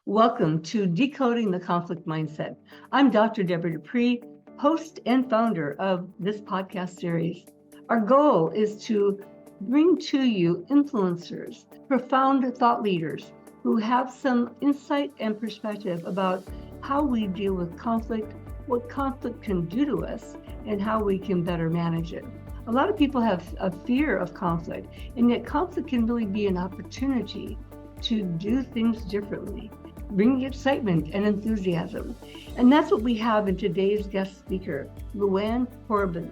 Welcome to Decoding the Conflict Mindset. I'm Dr. Debra Dupree, host and founder of this podcast series. Our goal is to bring to you influencers, profound thought leaders who have some insight and perspective about how we deal with conflict, what conflict can do to us, and how we can better manage it. A lot of people have a fear of conflict, and yet conflict can really be an opportunity to do things differently, bringing excitement and enthusiasm. And that's what we have in today's guest speaker, Luann Horobin.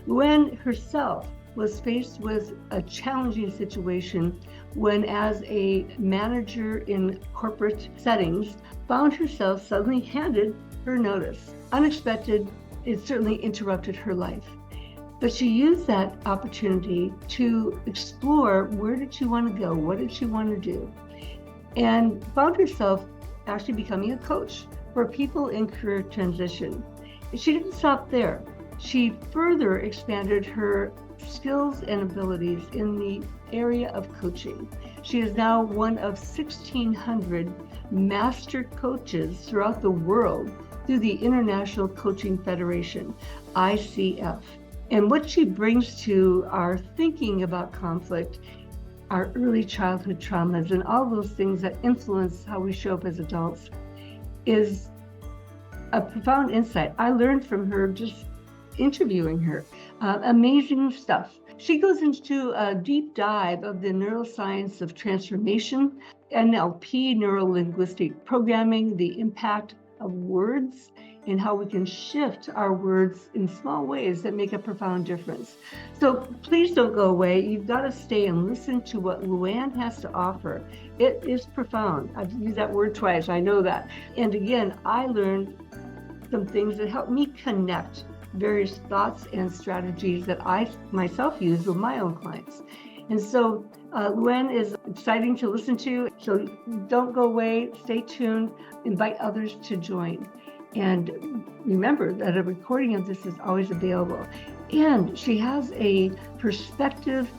Luann herself was faced with a challenging situation when, as a manager in corporate settings, found herself suddenly handed her notice. Unexpected, it certainly interrupted her life. But she used that opportunity to explore, where did she want to go? What did she want to do? And found herself actually becoming a coach for people in career transition. She didn't stop there. She further expanded her skills and abilities in the area of coaching. She is now one of 1,600 master coaches throughout the world through the International Coaching Federation, ICF. And what she brings to our thinking about conflict, our early childhood traumas, and all those things that influence how we show up as adults, is a profound insight. I learned from her just interviewing her. Amazing stuff. She goes into a deep dive of the neuroscience of transformation, NLP, neuro-linguistic programming, the impact of words, and how we can shift our words in small ways that make a profound difference. So please don't go away. You've got to stay and listen to what Luann has to offer. It is profound. I've used that word twice, I know that. And again, I learned some things that helped me connect various thoughts and strategies that I myself use with my own clients. And so Luann is exciting to listen to. So don't go away, stay tuned, invite others to join. And remember that a recording of this is always available. And she has a perspective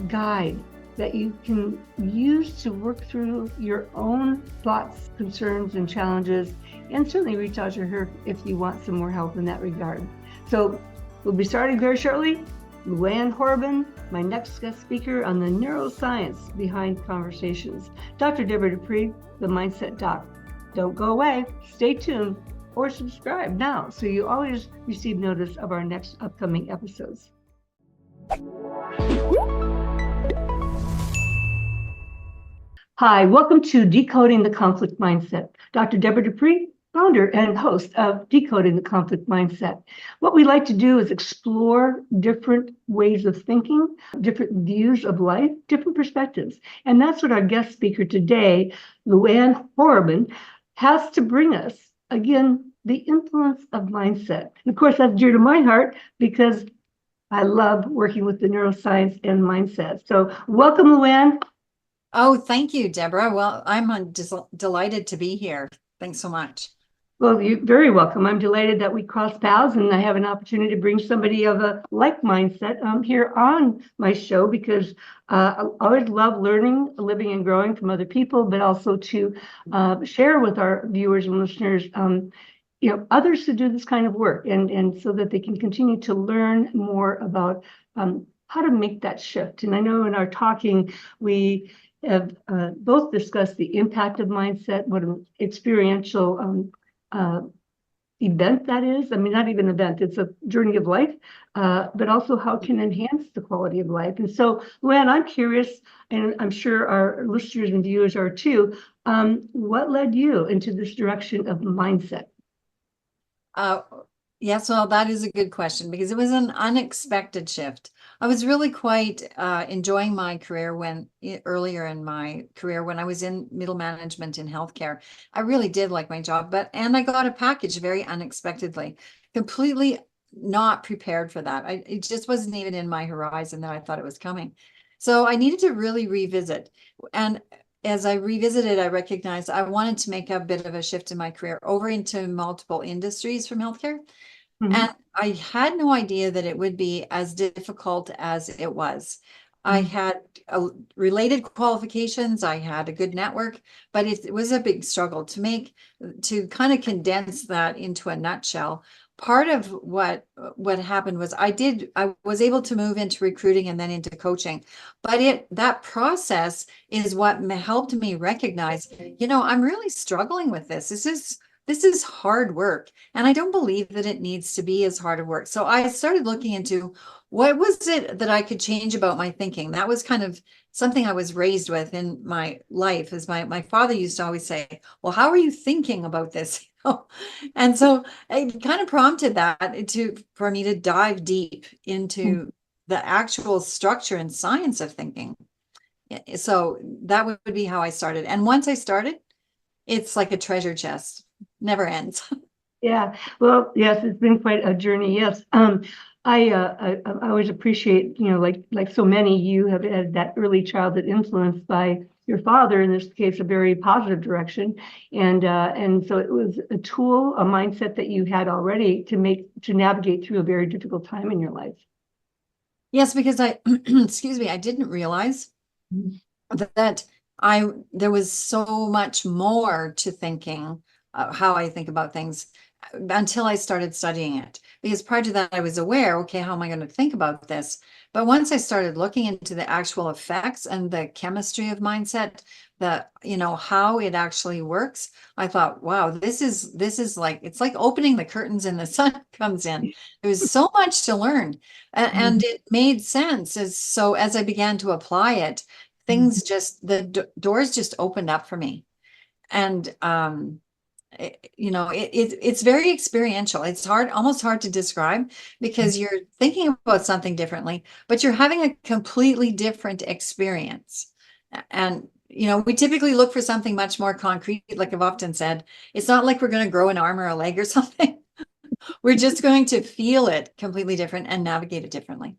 guide that you can use to work through your own thoughts, concerns, and challenges, and certainly reach out to her if you want some more help in that regard. So we'll be starting very shortly. Luann Horobin, my next guest speaker on the neuroscience behind conversations. Dr. Debra Dupree, the Mindset Doc. Don't go away, stay tuned, or subscribe now so you always receive notice of our next upcoming episodes. Hi, welcome to Decoding the Conflict Mindset. Dr. Debra Dupree, founder and host of Decoding the Conflict Mindset. What we like to do is explore different ways of thinking, different views of life, different perspectives. And that's what our guest speaker today, Luann Horobin, has to bring us. Again, the influence of mindset. And of course, that's dear to my heart because I love working with the neuroscience and mindset. So welcome, Luann. Oh, thank you, Deborah. Well, I'm delighted to be here. Thanks so much. Well, you're very welcome. I'm delighted that we crossed paths and I have an opportunity to bring somebody of a like mindset here on my show because I always love learning, living, and growing from other people, but also to share with our viewers and listeners others who do this kind of work and so that they can continue to learn more about how to make that shift. And I know in our talking, we have both discussed the impact of mindset, what an experiential event that is. I mean, not even event, it's a journey of life, but also how it can enhance the quality of life. And so, Luann, I'm curious, and I'm sure our listeners and viewers are too, what led you into this direction of mindset? Yes, well, that is a good question because it was an unexpected shift. I was really quite enjoying my career earlier in my career when I was in middle management in healthcare. I really did like my job, and I got a package very unexpectedly, completely not prepared for that. It just wasn't even in my horizon that I thought it was coming. So I needed to really revisit. And as I revisited, I recognized I wanted to make a bit of a shift in my career over into multiple industries from healthcare. Mm-hmm. And I had no idea that it would be as difficult as it was. I had related qualifications. I had a good network, but it was a big struggle to kind of condense that into a nutshell. Part of what happened was I was able to move into recruiting and then into coaching, but that process is what helped me recognize, I'm really struggling with this. This is hard work, and I don't believe that it needs to be as hard of work. So I started looking into what was it that I could change about my thinking. That was kind of something I was raised with in my life. As my father used to always say, well, how are you thinking about this? And so it kind of prompted that for me to dive deep into the actual structure and science of thinking. So that would be how I started. And once I started, it's like a treasure chest, never ends. Yeah. Well, yes, it's been quite a journey. Yes. I always appreciate, like so many, you have had that early childhood influence by your father, in this case, a very positive direction. And so it was a tool, a mindset that you had already to navigate through a very difficult time in your life. Yes, because excuse me, I didn't realize that there was so much more to thinking, how I think about things, until I started studying it. Because prior to that, I was aware, okay, how am I going to think about this? But once I started looking into the actual effects and the chemistry of mindset, how it actually works, I thought, wow, this is like, it's like opening the curtains and the sun comes in. There's so much to learn. And it made sense. As I began to apply it, doors just opened up for me. And it's very experiential. It's almost hard to describe, because you're thinking about something differently, but you're having a completely different experience. And we typically look for something much more concrete. Like I've often said, it's not like we're going to grow an arm or a leg or something. We're just going to feel it completely different and navigate it differently.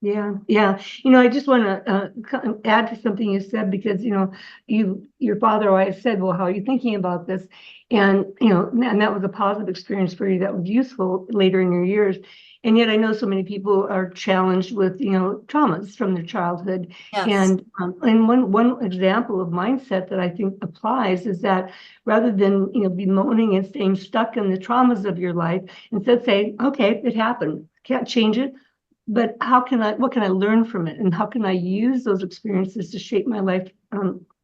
Yeah, yeah. I just want to add to something you said, because your father always said, "Well, how are you thinking about this?" And and that was a positive experience for you. That was useful later in your years. And yet, I know so many people are challenged with traumas from their childhood. Yes. And one example of mindset that I think applies is that rather than bemoaning and staying stuck in the traumas of your life, instead say, "Okay, it happened. Can't change it. But what can I learn from it? And how can I use those experiences to shape my life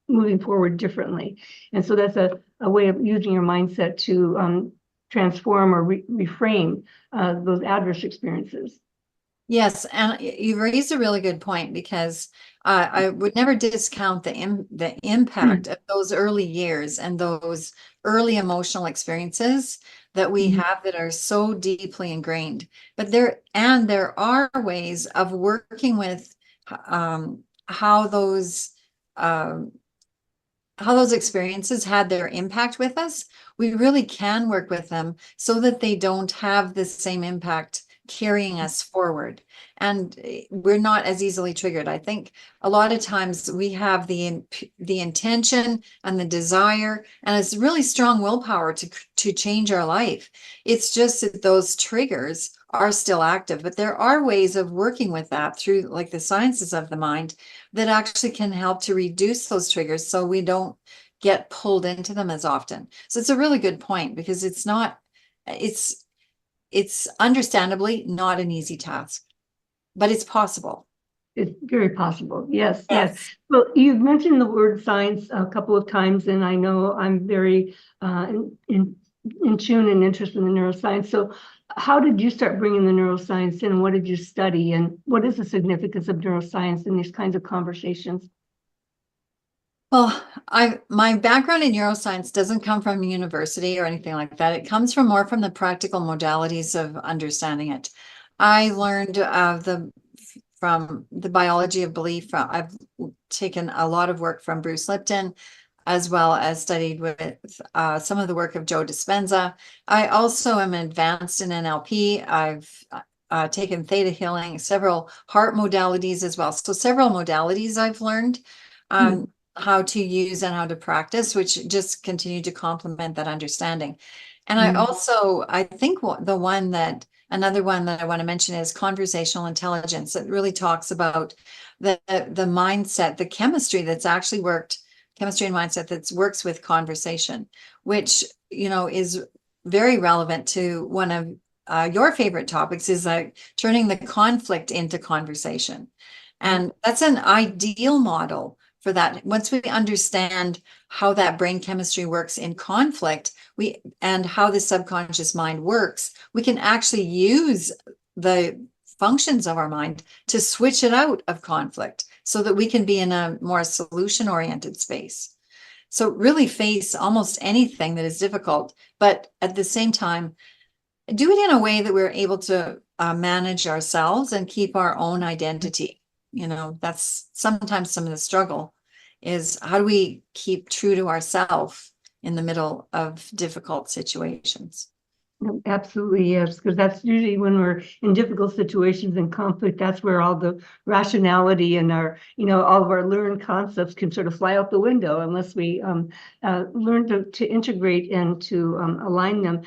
moving forward differently?" And so that's a way of using your mindset to transform or reframe those adverse experiences. Yes, and you raised a really good point, because I would never discount the impact of those early years and those early emotional experiences that we have that are so deeply ingrained. But there are ways of working with how those experiences had their impact with us. We really can work with them so that they don't have the same impact carrying us forward, and we're not as easily triggered. I think a lot of times we have the intention and the desire and it's really strong willpower to change our life. It's just that those triggers are still active, but there are ways of working with that through, like, the sciences of the mind that actually can help to reduce those triggers so we don't get pulled into them as often. So it's a really good point, because it's understandably not an easy task, but it's possible. It's very possible. Yes, yes. Yes. Well, you've mentioned the word science a couple of times, and I know I'm very in tune and interested in the neuroscience. So how did you start bringing the neuroscience in? What did you study? And what is the significance of neuroscience in these kinds of conversations? Well, my background in neuroscience doesn't come from university or anything like that. It comes more from the practical modalities of understanding it. I learned from the biology of belief. I've taken a lot of work from Bruce Lipton, as well as studied with some of the work of Joe Dispenza. I also am advanced in NLP. I've taken theta healing, several heart modalities as well. So several modalities I've learned how to use and how to practice, which just continue to complement that understanding. And I think the one that Another one that I want to mention is conversational intelligence. It really talks about the mindset, the chemistry that's actually chemistry and mindset that works with conversation, which, is very relevant to one of your favorite topics, is like turning the conflict into conversation. And that's an ideal model for that. Once we understand how that brain chemistry works in conflict, and how the subconscious mind works, we can actually use the functions of our mind to switch it out of conflict so that we can be in a more solution-oriented space. So really face almost anything that is difficult, but at the same time, do it in a way that we're able to manage ourselves and keep our own identity. That's sometimes some of the struggle, is how do we keep true to ourselves in the middle of difficult situations? Absolutely, yes, because that's usually when we're in difficult situations and conflict, that's where all the rationality and our, all of our learned concepts can sort of fly out the window unless we learn to integrate and to align them.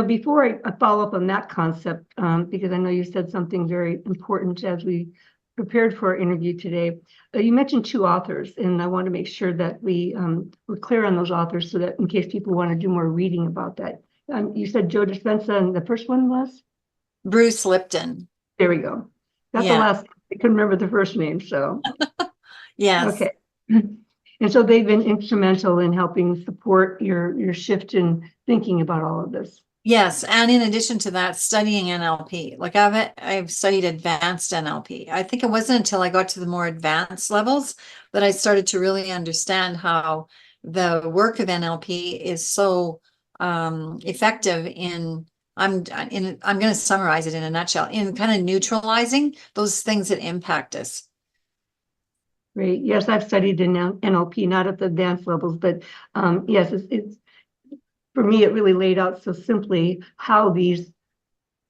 Before I follow up on that concept, because I know you said something very important as we prepared for our interview today. You mentioned two authors, and I want to make sure that we're clear on those authors so that in case people want to do more reading about that. You said Joe Dispenza, and the first one was? Bruce Lipton. There we go. That's the last. I couldn't remember the first name, so. Yes. Okay. And so they've been instrumental in helping support your shift in thinking about all of this. Yes, and in addition to that, studying NLP. Like I've studied advanced NLP. I think it wasn't until I got to the more advanced levels that I started to really understand how the work of NLP is so effective I'm going to summarize it in a nutshell, in kind of neutralizing those things that impact us. Great. Yes, I've studied in NLP, not at the advanced levels, but yes, it's for me, it really laid out so simply how these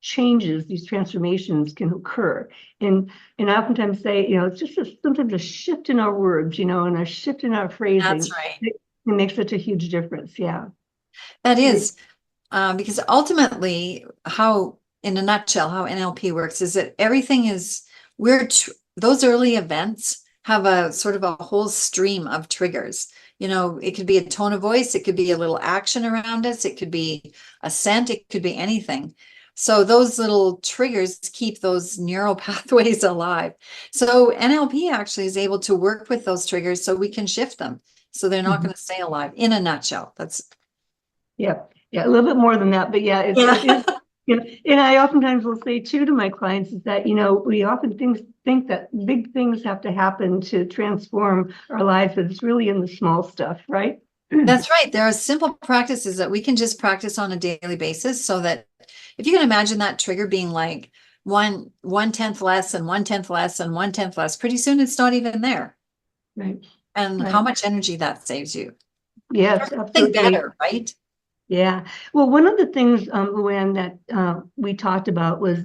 changes, these transformations can occur. And I oftentimes say, it's just sometimes a shift in our words, and a shift in our phrasing. That's right. It makes such a huge difference. Yeah. That is, because ultimately, in a nutshell, how NLP works is that everything is, those early events have a sort of a whole stream of triggers. It could be a tone of voice, it could be a little action around us, it could be a scent, it could be anything. So those little triggers keep those neural pathways alive. So NLP actually is able to work with those triggers so we can shift them, so they're not going to stay alive. In a nutshell, that's. Yeah, a little bit more than that, but yeah, it is. And I oftentimes will say too to my clients is that, we often think that big things have to happen to transform our lives, but it's really in the small stuff, right? That's right. There are simple practices that we can just practice on a daily basis, so that if you can imagine that trigger being like 1/10 less and 1/10 less and 1/10 less, pretty soon it's not even there. Right. And how much energy that saves you. Yes, absolutely. Better, right? Yeah. Well, one of the things, Luann, that we talked about was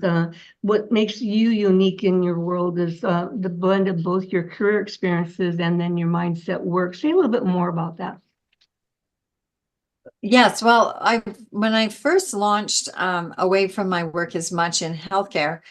what makes you unique in your world is the blend of both your career experiences and then your mindset work. Say a little bit more about that. Yes, well, when I first launched away from my work as much in healthcare,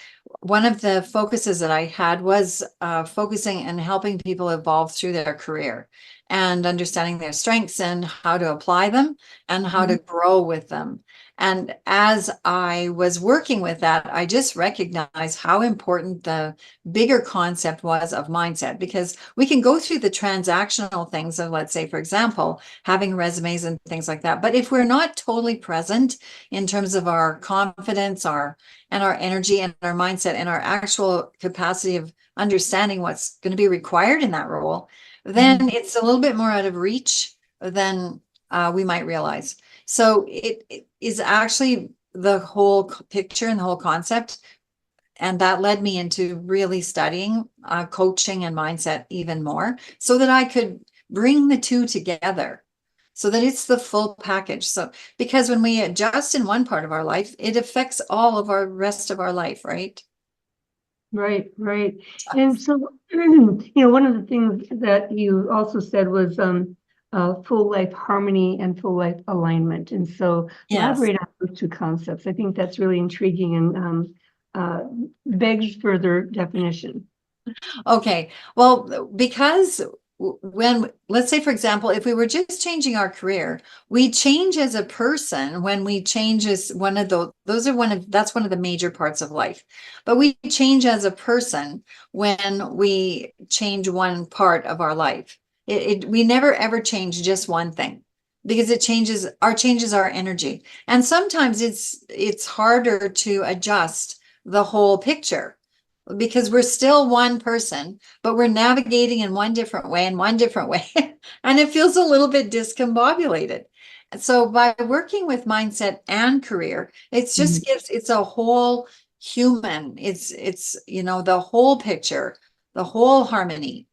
one of the focuses that I had was focusing and helping people evolve through their career and understanding their strengths and how to apply them and how to grow with them. And as I was working with that, I just recognized how important the bigger concept was of mindset, because we can go through the transactional things of, let's say, for example, having resumes and things like that. But if we're not totally present in terms of our confidence, our energy and our mindset and our actual capacity of understanding what's going to be required in that role, then it's a little bit more out of reach than we might realize. So it is actually the whole picture and the whole concept. And that led me into really studying coaching and mindset even more, so that I could bring the two together, so that it's the full package. So, because when we adjust in one part of our life, it affects all of our rest of our life, right? Right. And so, one of the things that you also said was full life harmony and full life alignment. And so Yes. elaborate on those two concepts. I think that's really intriguing and begs further definition. Okay. Well, because when, let's say, for example, if we were just changing our career, we change as a person when we change as one of those are that's one of the major parts of life. But we change as a person when we change one part of our life. We never ever change just one thing because it changes our energy. And sometimes it's harder to adjust the whole picture, because we're still one person, but we're navigating in one different way, and it feels a little bit discombobulated. And so by working with mindset and career, it's just it's a whole human, it's the whole picture, the whole harmony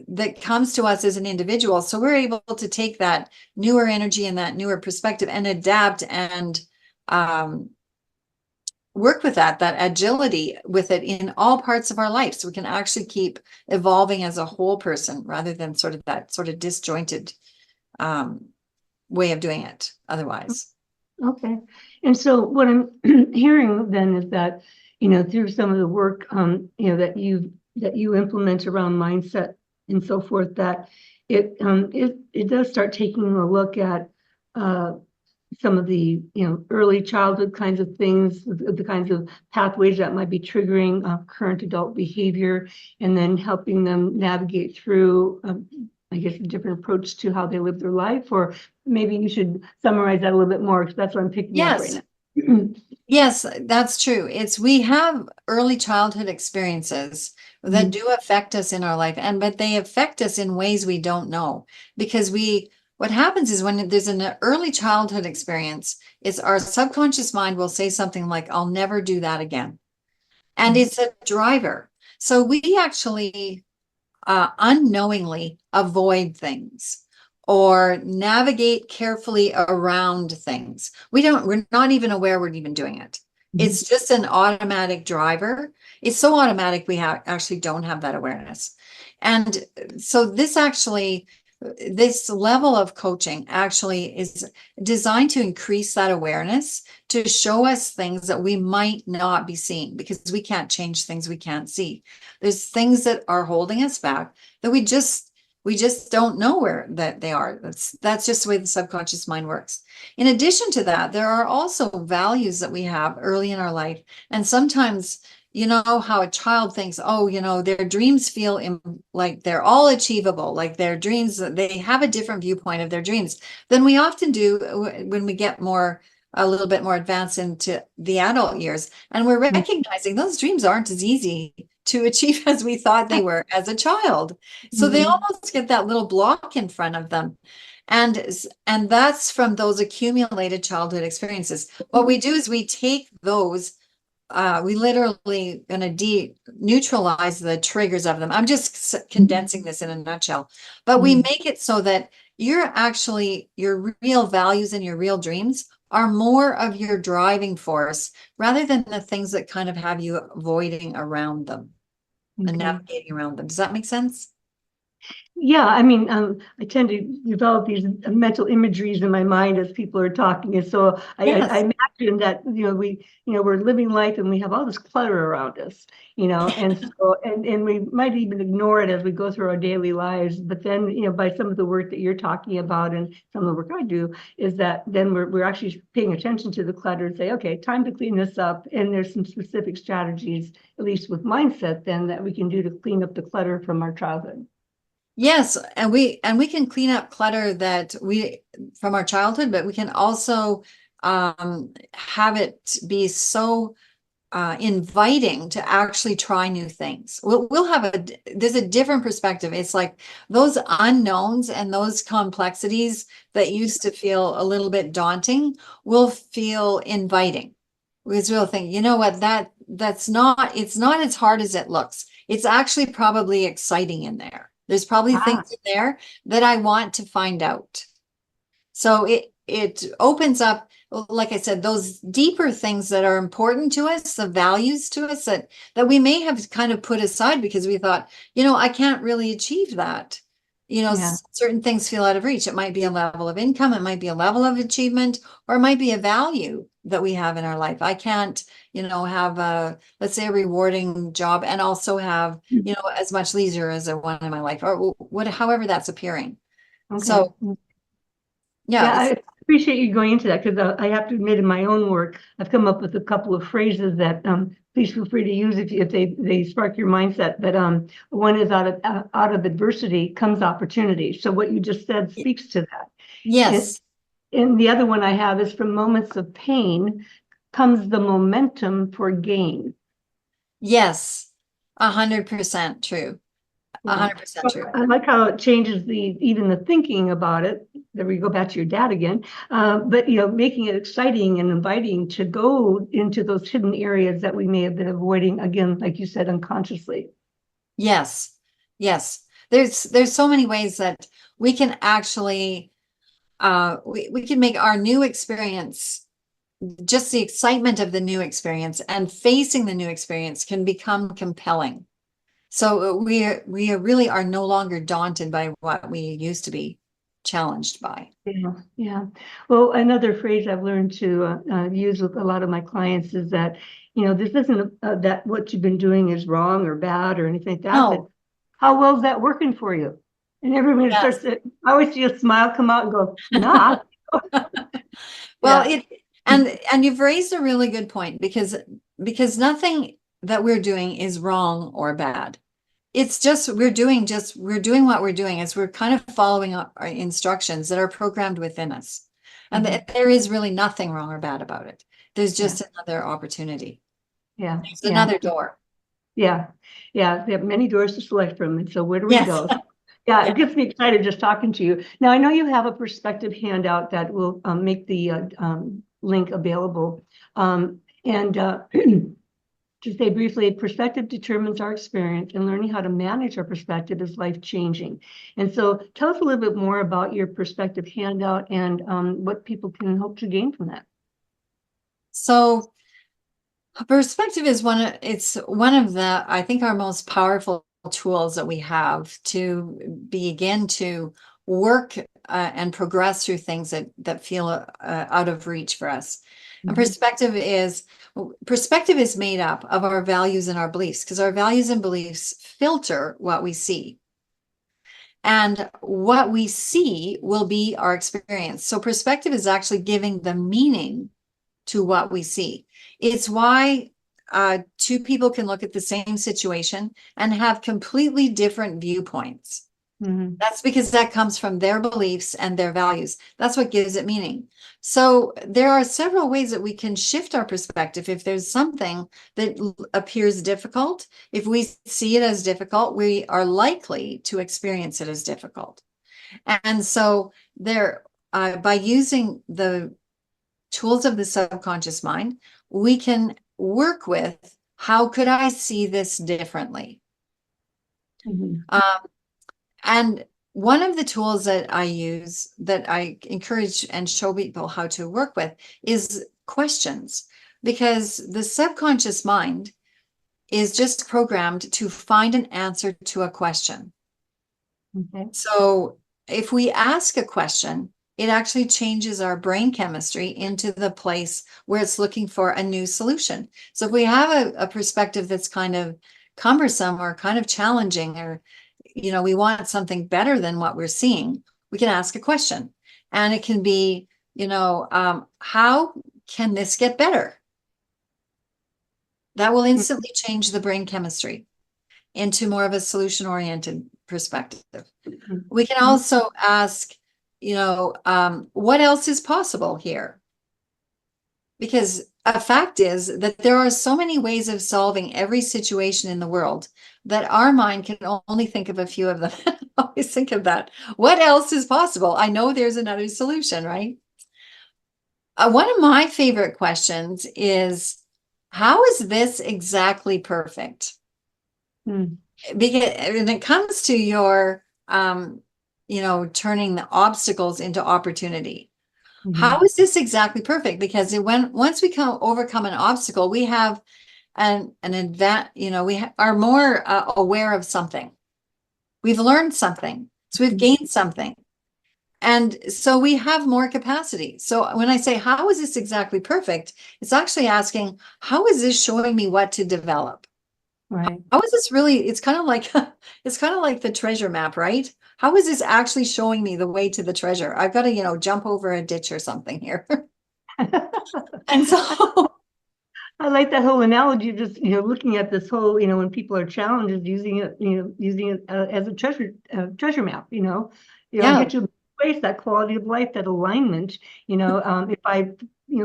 that comes to us as an individual. So we're able to take that newer energy and that newer perspective and adapt and work with that agility with it in all parts of our life, so we can actually keep evolving as a whole person rather than sort of disjointed way of doing it otherwise. Okay. And so what I'm hearing then is that, through some of the work, that you implement around mindset and so forth, that it does start taking a look at some of the early childhood kinds of things, the kinds of pathways that might be triggering current adult behavior, and then helping them navigate through, I guess, a different approach to how they live their life. Or maybe you should summarize that a little bit more, because that's what I'm picking up right now. Yes, that's true. We have early childhood experiences that do affect us in our life, but they affect us in ways we don't know, because what happens is when there's an early childhood experience, is our subconscious mind will say something like, I'll never do that again. And it's a driver. So we actually unknowingly avoid things or navigate carefully around things. We're not even aware we're even doing it. It's just an automatic driver. It's so automatic we actually don't have that awareness. And so this level of coaching actually is designed to increase that awareness, to show us things that we might not be seeing, because we can't change things we can't see. There's things that are holding us back that we just don't know where that they are. That's just the way the subconscious mind works. In addition to that, there are also values that we have early in our life. And sometimes, how a child thinks, their dreams feel like they're all achievable, like their dreams, they have a different viewpoint of their dreams than we often do when we get a little bit more advanced into the adult years. And we're recognizing those dreams aren't as easy to achieve as we thought they were as a child. So they almost get that little block in front of them. And that's from those accumulated childhood experiences. What we do is we take those, we literally going to neutralize the triggers of them. I'm just condensing this in a nutshell, but we make it so that your real values and your real dreams are more of your driving force, rather than the things that kind of have you avoiding around them and navigating around them. Does that make sense? Yeah, I mean, I tend to develop these mental imageries in my mind as people are talking, and so I imagine that we're living life and we have all this clutter around us, and so and we might even ignore it as we go through our daily lives. But then, by some of the work that you're talking about and some of the work I do, is that then we're actually paying attention to the clutter and say, okay, time to clean this up. And there's some specific strategies, at least with mindset, then that we can do to clean up the clutter from our childhood. Yes, and we can clean up clutter from our childhood, but we can also have it be so inviting to actually try new things. We'll have there's a different perspective. It's like those unknowns and those complexities that used to feel a little bit daunting will feel inviting, because we'll think, you know what, it's not as hard as it looks. It's actually probably exciting in there. There's probably things in there that I want to find out. So it opens up, like I said, those deeper things that are important to us, the values to us that we may have kind of put aside because we thought, I can't really achieve that. Yeah. certain things feel out of reach. It might be a level of income, it might be a level of achievement, or it might be a value that we have in our life. I can't, have let's say a rewarding job and also have, as much leisure as I want in my life, or however that's appearing. Okay. So yeah, Yeah, I appreciate you going into that because I have to admit in my own work, I've come up with a couple of phrases that please feel free to use if they spark your mindset. But one is out of adversity comes opportunity. So what you just said speaks to that. yes, And the other one I have is from moments of pain comes the momentum for gain. yes, 100% true. Yeah. 100% true. I like how it changes even the thinking about it. There we go back to your dad again. But making it exciting and inviting to go into those hidden areas that we may have been avoiding, again, like you said, unconsciously. Yes. Yes. There's so many ways that we can actually we can make our new experience, just the excitement of the new experience and facing the new experience can become compelling. So we really are no longer daunted by what we used to be challenged by. Yeah, yeah. Well, another phrase I've learned to use with a lot of my clients is that, this isn't that what you've been doing is wrong or bad or anything like that, but No. how well is that working for you? And everybody starts Yes. to, I always see a smile come out and go, nah. Well, Yeah. and you've raised a really good point because nothing that we're doing is wrong or bad. It's just we're doing what we're doing is we're kind of following our instructions that are programmed within us. And there is really nothing wrong or bad about it. There's Yeah. just another opportunity. Yeah. There's Yeah. another door. Yeah. Yeah. They have many doors to select from. And so where do we Yes. go? Yeah, Yeah. it gets me excited just talking to you. Now, I know you have a perspective handout that will make the link available. And to say briefly, perspective determines our experience, and learning how to manage our perspective is life-changing. And so tell us a little bit more about your perspective handout and what people can hope to gain from that. So perspective is it's one of the, I think, our most powerful tools that we have to begin to work and progress through things that feel out of reach for us. And perspective is made up of our values and our beliefs, because our values and beliefs filter what we see. And what we see will be our experience. So perspective is actually giving the meaning to what we see. It's why two people can look at the same situation and have completely different viewpoints. Mm-hmm. That's because that comes from their beliefs and their values. That's what gives it meaning. So there are several ways that we can shift our perspective. If there's something that appears difficult, if we see it as difficult, we are likely to experience it as difficult. And so by using the tools of the subconscious mind, we can work with, how could I see this differently? Mm-hmm. And one of the tools that I use, that I encourage and show people how to work with, is questions, because the subconscious mind is just programmed to find an answer to a question. Okay. So if we ask a question, it actually changes our brain chemistry into the place where it's looking for a new solution. So if we have a perspective that's kind of cumbersome or kind of challenging, or we want something better than what we're seeing, we can ask a question. And it can be, how can this get better? That will instantly change the brain chemistry into more of a solution-oriented perspective. We can also ask, what else is possible here? Because a fact is that there are so many ways of solving every situation in the world that our mind can only think of a few of them. Always think of that. What else is possible? I know there's another solution, right? One of my favorite questions is, how is this exactly perfect? Mm-hmm. Because when it comes to your, turning the obstacles into opportunity, how is this exactly perfect? Because once we overcome an obstacle, we have an advantage. We are more aware of something. We've learned something. So we've gained something. And so we have more capacity. So when I say, how is this exactly perfect? It's actually asking, how is this showing me what to develop? Right. How is this really, it's kind of like, it's kind of like the treasure map, right? How is this actually showing me the way to the treasure? I've got to, jump over a ditch or something here. And so, I like that whole analogy of just, looking at this whole, when people are challenged, is using it as a treasure map, yeah, get you place that quality of life, that alignment, if I,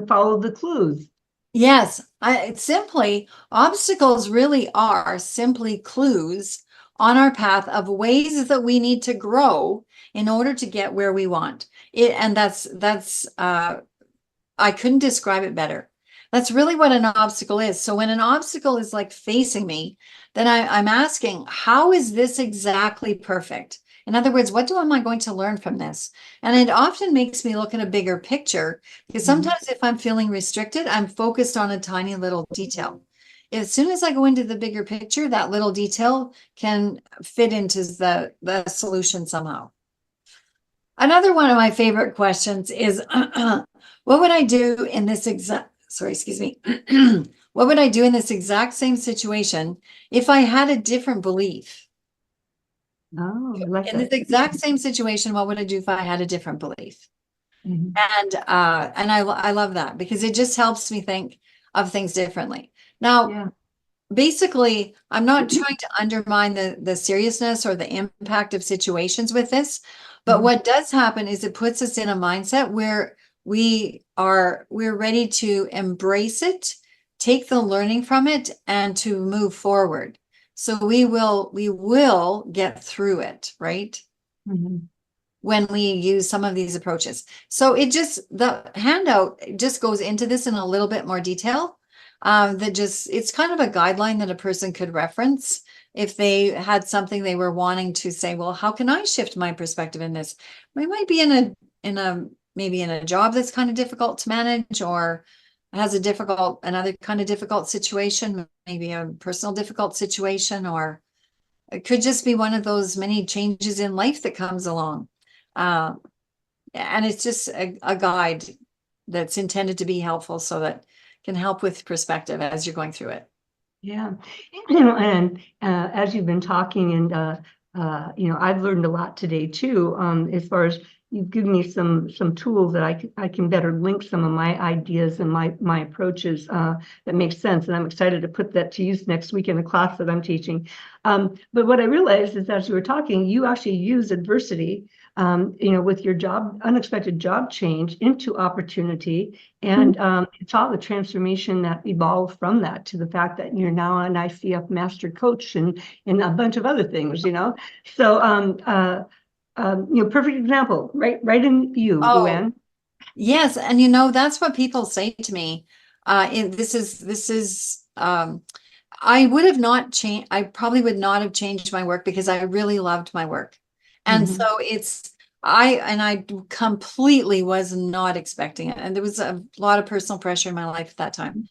follow the clues. yes, it's simply obstacles really are simply clues on our path of ways that we need to grow in order to get where we want it. And that's I couldn't describe it better. That's really what an obstacle is. So when an obstacle is like facing me, then I'm asking, how is this exactly perfect? In other words, what am I going to learn from this? And it often makes me look at a bigger picture, because sometimes if I'm feeling restricted, I'm focused on a tiny little detail. As soon as I go into the bigger picture, that little detail can fit into the solution somehow. Another one of my favorite questions is, what would I do in this exact, sorry, excuse me. What would I do in this exact same situation if I had a different belief? Oh, I like In this that. exact same situation, what would I do if I had a different belief? Mhm. And I love that because it just helps me think of things differently. Now, Yeah. basically, I'm not trying to undermine the seriousness or the impact of situations with this, but Mhm. what does happen is it puts us in a mindset where we're ready to embrace it, take the learning from it, and to move forward. So we will get through it, right? Mhm. When we use some of these approaches. So the handout just goes into this in a little bit more detail. It's kind of a guideline that a person could reference if they had something they were wanting to say, well, how can I shift my perspective in this? We might be maybe in a job that's kind of difficult to manage, or has another kind of difficult situation, maybe a personal difficult situation, or it could just be one of those many changes in life that comes along. Uh, and it's just a guide that's intended to be helpful so that can help with perspective as you're going through it. Yeah. And as you've been talking, and I've learned a lot today too, as far as you've given me some tools that I can better link some of my ideas and my approaches that make sense. And I'm excited to put that to use next week in the class that I'm teaching. But what I realized is, as you were talking, you actually use adversity, with your unexpected job change into opportunity. And it's all the transformation that evolved from that to the fact that you're now an ICF master coach and a bunch of other things, So, perfect example, right in you, Oh, Luann. yes. And that's what people say to me. I would have not changed. I probably would not have changed my work because I really loved my work. And Mhm. so I completely was not expecting it. And there was a lot of personal pressure in my life at that time.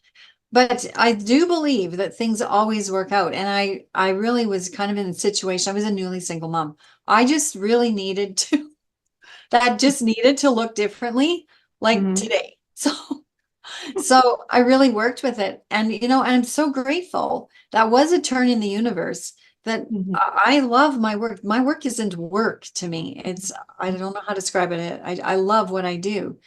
But I do believe that things always work out. And I really was kind of in a situation. I was a newly single mom. I just really needed to, that just needed to look differently like Mhm. today. So I really worked with it. And I'm so grateful. That was a turn in the universe that Mhm. I love my work. My work isn't work to me. I don't know how to describe it. I love what I do.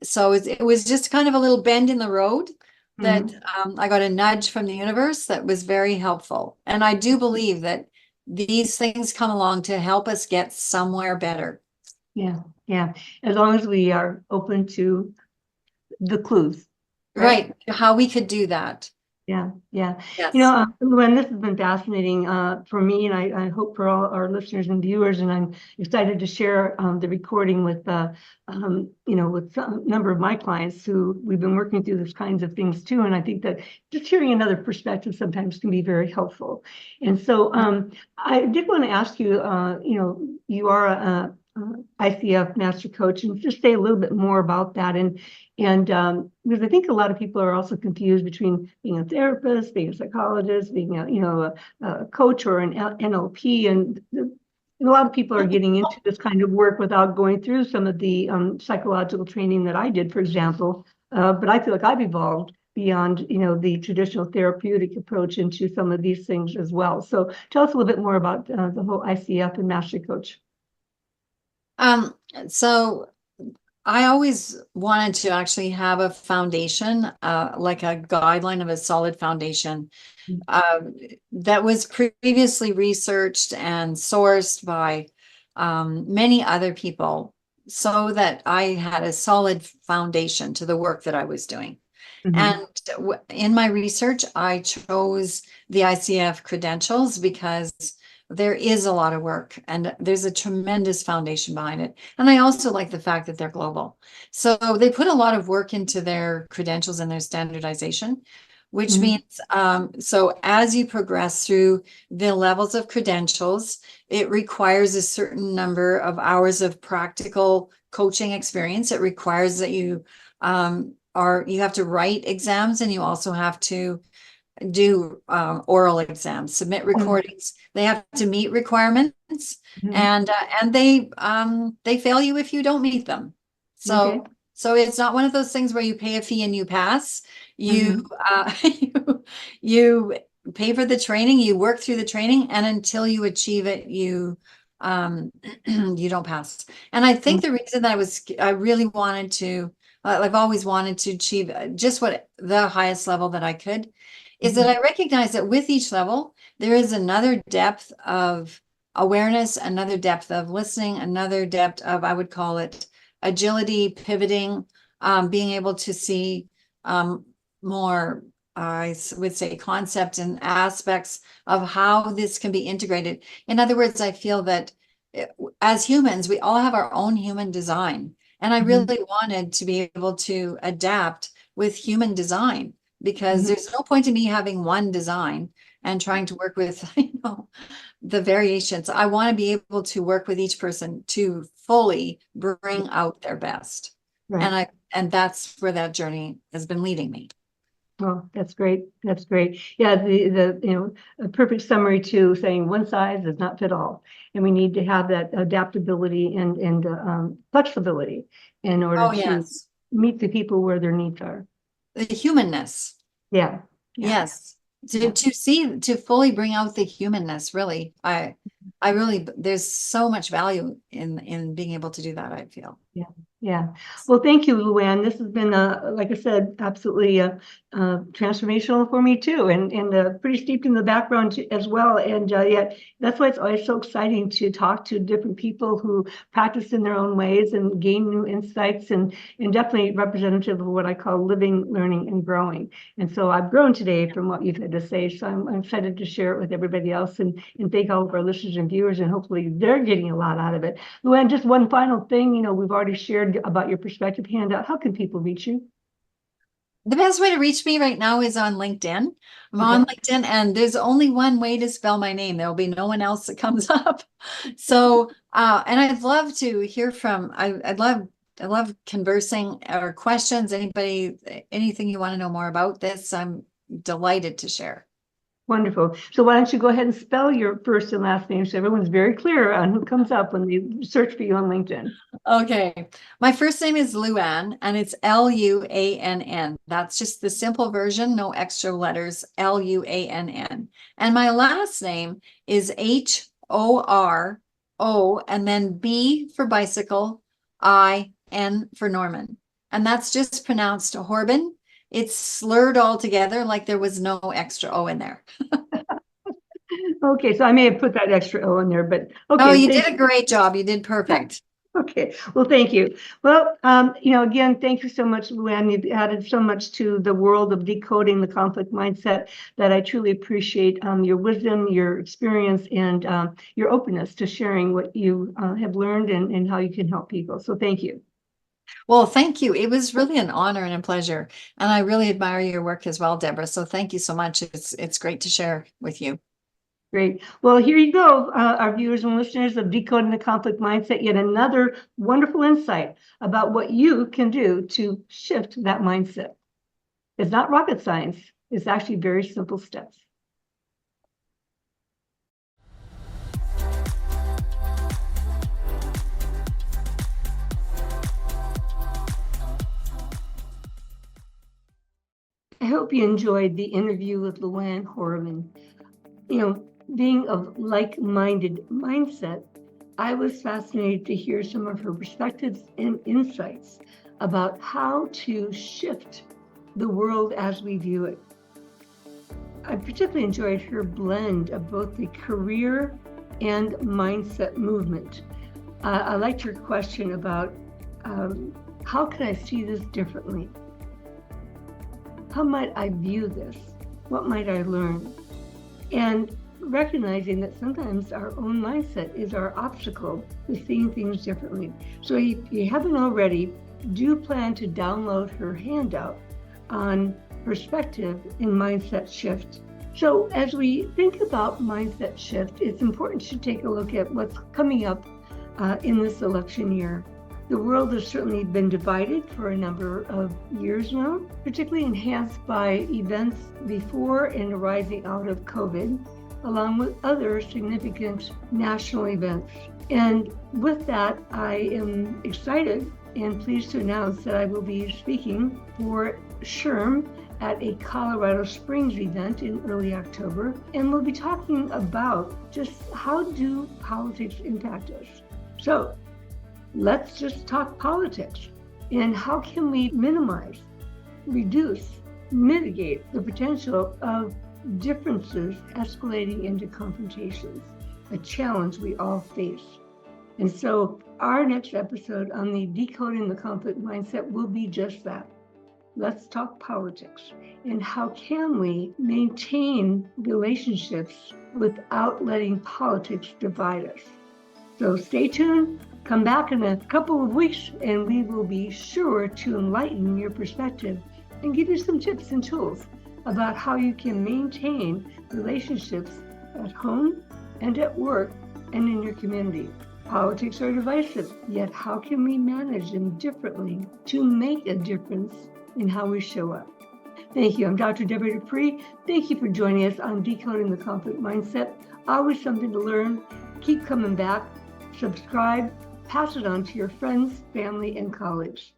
So it was just kind of a little bend in the road that Mhm. I got a nudge from the universe that was very helpful. And I do believe that these things come along to help us get somewhere better. Yeah, yeah. As long as we are open to the clues, right? Right. How we could do that. Yeah, yeah. Yes. Luann, this has been fascinating for me, and I hope for all our listeners and viewers. And I'm excited to share the recording with, with a number of my clients who we've been working through these kinds of things too. And I think that just hearing another perspective sometimes can be very helpful. And so I did want to ask you, you are a ICF master coach, and just say a little bit more about that. And because I think a lot of people are also confused between being a therapist, being a psychologist, being a coach or an NLP, and a lot of people are getting into this kind of work without going through some of the psychological training that I did, for example. But I feel like I've evolved beyond, the traditional therapeutic approach into some of these things as well. So tell us a little bit more about the whole ICF and Master Coach. So I always wanted to actually have a foundation, like a guideline of a solid foundation, that was previously researched and sourced by many other people, so that I had a solid foundation to the work that I was doing. And in my research, I chose the ICF credentials because there is a lot of work and there's a tremendous foundation behind it. And I also like the fact that they're global. So they put a lot of work into their credentials and their standardization, which means, so as you progress through the levels of credentials, it requires a certain number of hours of practical coaching experience. It requires that you you have to write exams, and you also have to do oral exams, submit recordings. They have to meet requirements, and they fail you if you don't meet them. So so it's not one of those things where you pay a fee and you pass. You you pay for the training, you work through the training, and until you achieve it, you you don't pass. And I think the reason that I really wanted to, I've always wanted to achieve just what the highest level that I could, is that I recognize that with each level, there is another depth of awareness, another depth of listening, another depth of, I would call it agility, pivoting, being able to see more, I would say, concepts and aspects of how this can be integrated. In other words, I feel that as humans, we all have our own human design. And I really wanted to be able to adapt with human design, because there's no point in me having one design and trying to work with, the variations. I want to be able to work with each person to fully bring out their best. And that's where that journey has been leading me. Oh, that's great. That's great. Yeah, the a perfect summary to saying one size does not fit all, and we need to have that adaptability and flexibility in order to meet the people where their needs are. The humanness. Yeah. Yes. To fully bring out the humanness, really. I really, there's so much value in being able to do that, I feel. Yeah. Well, thank you, Luann. This has been, like I said, absolutely transformational for me too, and pretty steeped in the background as well. And yet, that's why it's always so exciting to talk to different people who practice in their own ways and gain new insights, and definitely representative of what I call living, learning, and growing. And so I've grown today from what you've had to say. So I'm excited to share it with everybody else, and thank all of our listeners and viewers, and hopefully they're getting a lot out of it. Luann, just one final thing, we've already shared about your perspective handout. How can people reach you? The best way to reach me right now is on LinkedIn. I'm on LinkedIn, and there's only one way to spell my name. There'll be no one else that comes up. So, and I'd love to hear from, I love conversing or questions. Anybody, anything you want to know more about this, I'm delighted to share. Wonderful. So why don't you go ahead and spell your first and last name so everyone's very clear on who comes up when they search for you on LinkedIn. Okay. My first name is Luann, and it's Luann. That's just the simple version, no extra letters, Luann. And my last name is Horo, and then B for bicycle, IN for Norman. And that's just pronounced Horobin. It's slurred all together, like there was no extra O in there. Okay, so I may have put that extra O in there, but okay. Oh, you did a great job. You did perfect. Okay, well, thank you. Well, again, thank you so much, Luann. You've added so much to the world of decoding the conflict mindset that I truly appreciate your wisdom, your experience, and your openness to sharing what you have learned and how you can help people. So thank you. Well, thank you. It was really an honor and a pleasure. And I really admire your work as well, Debra. So thank you so much. It's great to share with you. Great. Well, here you go, our viewers and listeners of Decoding the Conflict Mindset, yet another wonderful insight about what you can do to shift that mindset. It's not rocket science. It's actually very simple steps. I hope you enjoyed the interview with Luann Horobin. Being of like-minded mindset, I was fascinated to hear some of her perspectives and insights about how to shift the world as we view it. I particularly enjoyed her blend of both the career and mindset movement. I liked her question about how can I see this differently? How might I view this? What might I learn? And recognizing that sometimes our own mindset is our obstacle to seeing things differently. So if you haven't already, do plan to download her handout on perspective and mindset shift. So as we think about mindset shift, it's important to take a look at what's coming up in this election year. The world has certainly been divided for a number of years now, particularly enhanced by events before and arising out of COVID, along with other significant national events. And with that, I am excited and pleased to announce that I will be speaking for SHRM at a Colorado Springs event in early October. And we'll be talking about just how do politics impact us. So let's just talk politics and how can we minimize, reduce, mitigate the potential of differences escalating into confrontations, a challenge we all face. And so our next episode on the Decoding the Conflict Mindset will be just that. Let's talk politics and how can we maintain relationships without letting politics divide us. So stay tuned, come back in a couple of weeks, and we will be sure to enlighten your perspective and give you some tips and tools about how you can maintain relationships at home and at work and in your community. Politics are divisive, yet how can we manage them differently to make a difference in how we show up? Thank you. I'm Dr. Debra Dupree. Thank you for joining us on Decoding the Conflict Mindset. Always something to learn. Keep coming back. Subscribe. Pass it on to your friends, family, and colleagues.